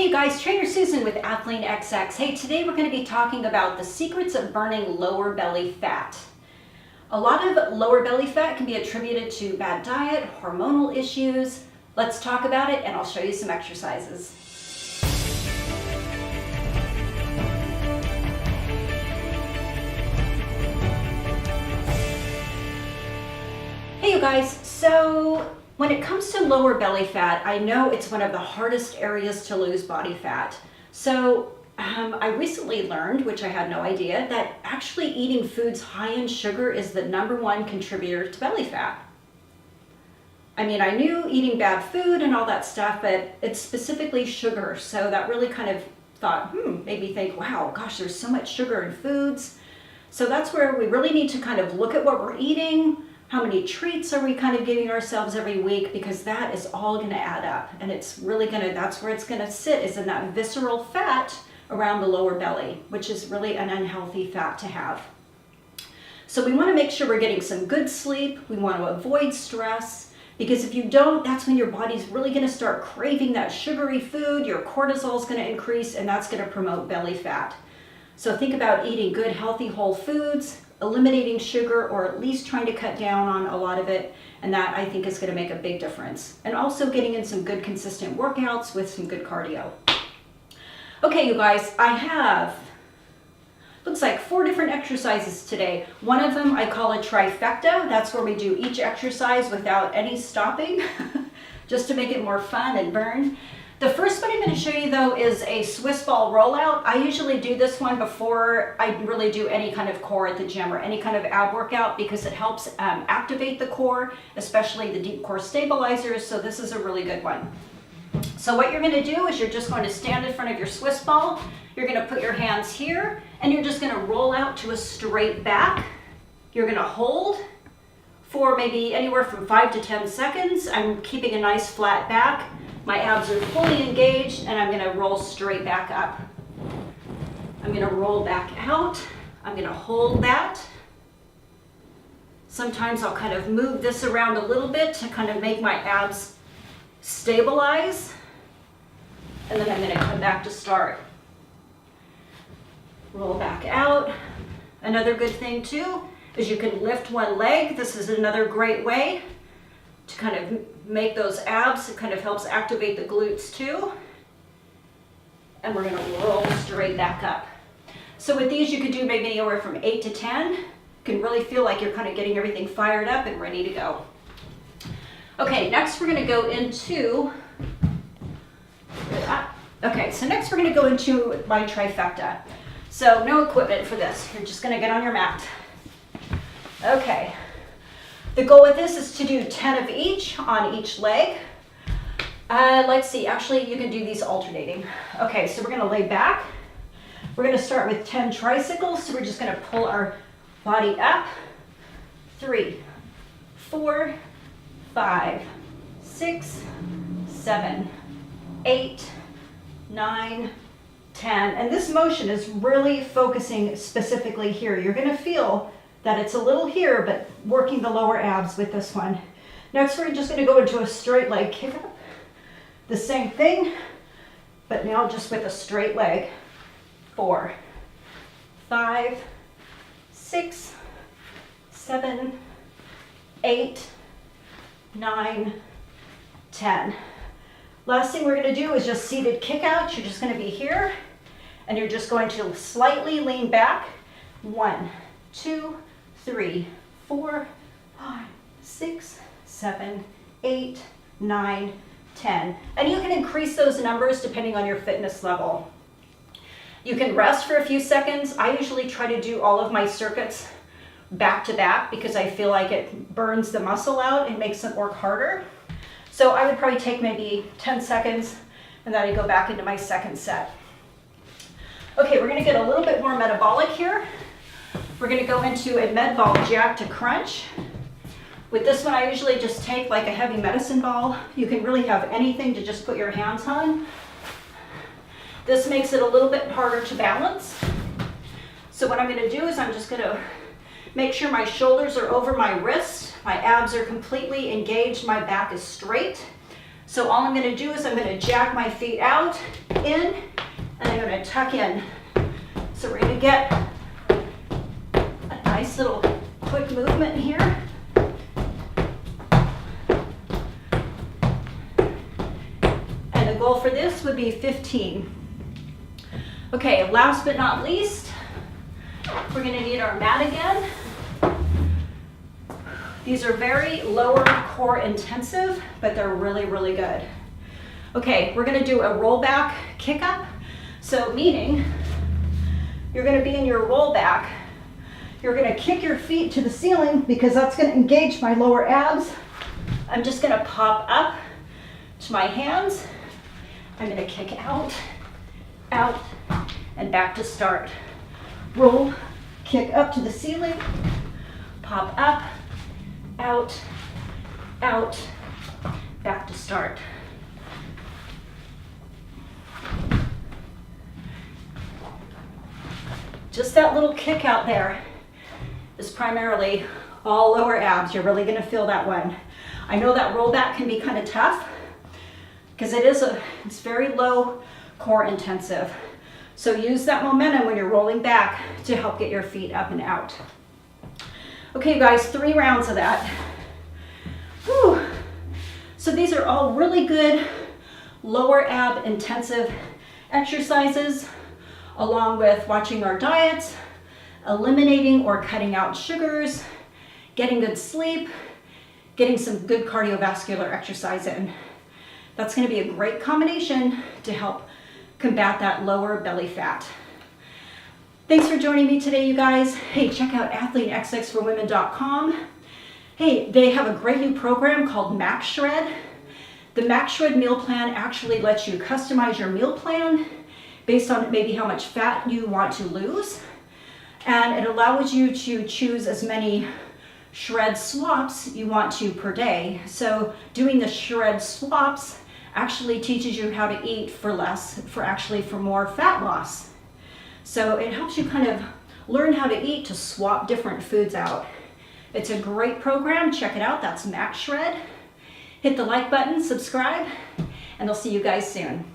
Hey guys, Trainer Susan with Athlean XX. Hey, today we're going to be talking about the secrets of burning lower belly fat. A lot of lower belly fat can be attributed to bad diet, hormonal issues. Let's talk about it and I'll show you some exercises. Hey you guys, so when it comes to lower belly fat, I know it's one of the hardest areas to lose body fat. So I recently learned, which I had no idea, that actually eating foods high in sugar is the #1 contributor to belly fat. I mean, I knew eating bad food and all that stuff, but it's specifically sugar. So that really kind of made me think, wow, gosh, there's so much sugar in foods. So that's where we really need to kind of look at what we're eating. How many treats are we kind of giving ourselves every week? Because that is all going to add up, and it's really going to, that's where it's going to sit, is in that visceral fat around the lower belly, which is really an unhealthy fat to have. So we want to make sure we're getting some good sleep. We want to avoid stress, because if you don't, that's when your body's really going to start craving that sugary food. Your cortisol is going to increase, and that's going to promote belly fat. So think about eating good, healthy, whole foods, eliminating sugar, or at least trying to cut down on a lot of it, and that I think is going to make a big difference. And also getting in some good consistent workouts with some good cardio. Okay, you guys, I have, looks like 4 different exercises today. One of them I call a trifecta. That's where we do each exercise without any stopping, just to make it more fun and burn. The first one I'm going to show you though is a Swiss ball rollout. I usually do this one before I really do any kind of core at the gym or any kind of ab workout, because it helps activate the core, especially the deep core stabilizers. So this is a really good one. So what you're going to do is you're just going to stand in front of your Swiss ball. You're going to put your hands here and you're just going to roll out to a straight back. You're going to hold for maybe anywhere from 5 to 10 seconds. I'm keeping a nice flat back. My abs are fully engaged, and I'm going to roll straight back up. I'm going to roll back out. I'm going to hold that. Sometimes I'll kind of move this around a little bit to kind of make my abs stabilize. And then I'm going to come back to start. Roll back out. Another good thing too is you can lift one leg. This is another great way to kind of make those abs. It kind of helps activate the glutes too. And we're going to roll straight back up. So with these you could do maybe anywhere from 8 to 10. You can really feel like you're kind of getting everything fired up and ready to go. Okay, next we're going to go into, so next we're going to go into my trifecta. So no equipment for this. You're just going to get on your mat. Okay. The goal with this is to do 10 of each on each leg. Let's see, actually you can do these alternating. Okay, so we're going to lay back. We're going to start with 10 tricycles. So we're just going to pull our body up. 3, 4, 5, 6, 7, 8, 9, 10. And this motion is really focusing specifically here. You're going to feel that it's a little here, but working the lower abs with this one. Next, we're just going to go into a straight leg kick up. The same thing, but now just with a straight leg. 4, 5, 6, 7, 8, 9, 10. Last thing we're going to do is just seated kick out. You're just going to be here, and you're just going to slightly lean back. 1, 2, 3, 4, 5, 6, 7, 8, 9, 10. And you can increase those numbers depending on your fitness level. You can rest for a few seconds. I usually try to do all of my circuits back to back because I feel like it burns the muscle out and makes it work harder. So I would probably take maybe 10 seconds and then I go back into my second set. Okay, we're going to get a little bit more metabolic here. We're going to go into a med ball jack to crunch. With this one, I usually just take like a heavy medicine ball. You can really have anything to just put your hands on. This makes it a little bit harder to balance. So what I'm going to do is I'm just going to make sure my shoulders are over my wrists. My abs are completely engaged. My back is straight. So all I'm gonna do is I'm gonna jack my feet out, in, and I'm gonna tuck in. So we're gonna get a nice little quick movement here. And the goal for this would be 15. Okay, last but not least, we're gonna need our mat again. These are very lower core intensive, but they're really, really good. Okay, we're gonna do a roll back kick up. So meaning, you're gonna be in your roll back. You're gonna kick your feet to the ceiling because that's gonna engage my lower abs. I'm just gonna pop up to my hands. I'm gonna kick out, out, and back to start. Roll, kick up to the ceiling, pop up, out, out, back to start. Just that little kick out there is primarily all lower abs. You're really gonna feel that one. I know that roll back can be kind of tough because it's very low core intensive. So use that momentum when you're rolling back to help get your feet up and out. Okay, guys, 3 rounds of that. Whew. So these are all really good lower ab intensive exercises, along with watching our diets, eliminating or cutting out sugars, getting good sleep, getting some good cardiovascular exercise in. That's going to be a great combination to help combat that lower belly fat. Thanks for joining me today, you guys. Hey, check out athletexxforwomen.com. Hey, they have a great new program called Max Shred. The Max Shred meal plan actually lets you customize your meal plan based on maybe how much fat you want to lose. And it allows you to choose as many shred swaps you want to per day. So doing the shred swaps actually teaches you how to eat for less, for more fat loss. So it helps you kind of learn how to eat to swap different foods out. It's a great program. Check it out. That's Max Shred. Hit the like button, subscribe, and I'll see you guys soon.